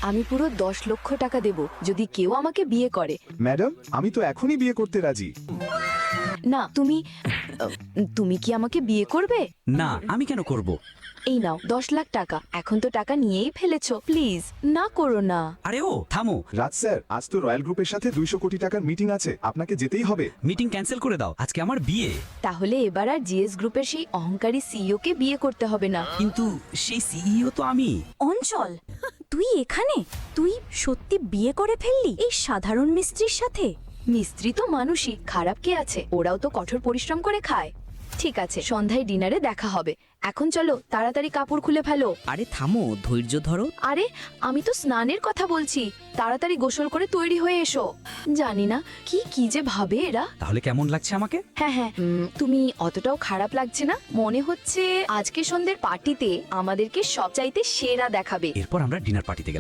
আমি পুরো 10 লক্ষ টাকা দেব যদি কেউ আমাকে বিয়ে করে। ম্যাডাম, আমি তো এখনই বিয়ে করতে রাজি। না, তুমি কি আমাকে বিয়ে করবে? না, আমি কেন করব? এই নাও 10 লাখ টাকা। এখন তো টাকা নিয়েই ফেলেছো, প্লিজ না করো না। আরে ও থামো। রাজ স্যার, আজ তো রয়্যাল গ্রুপের সাথে 200 কোটি টাকার মিটিং আছে, আপনাকে যেতেই হবে। মিটিং ক্যান্সেল করে দাও, আজকে আমার বিয়ে। তাহলে এবার আর জিএস গ্রুপের সেই অহংকারী সিইও কে বিয়ে করতে হবে না। কিন্তু সেই সিইও তো আমি। অঞ্চল, তুই এখানে? তুই সত্যি বিয়ে করে ফেললি এই সাধারণ মিস্ত্রির সাথে? মিস্ত্রি তো মানুষই, খারাপ কে আছে? ওরাও তো কঠোর পরিশ্রম করে খায়। ঠিক আছে, সন্ধ্যায় ডিনারে দেখা হবে। এখন চলো তাড়াতাড়ি কাপড় খুলে ফেলো। আরে থামো, ধৈর্য ধরো। আরে আমি তো স্নানের কথা বলছি, তাড়াতাড়ি গোসল করে তৈরি হয়ে এসো। জানি না কি কি যে ভাবে এরা। তাহলে কেমন লাগছে আমাকে? হ্যাঁ হ্যাঁ, তুমি অতটাও খারাপ লাগছে না। মনে হচ্ছে আজকে সন্ধ্যের পার্টিতে আমাদেরকে সবচাইতে সেরা দেখাবে। এরপর আমরা ডিনার পার্টিতে গেলাম।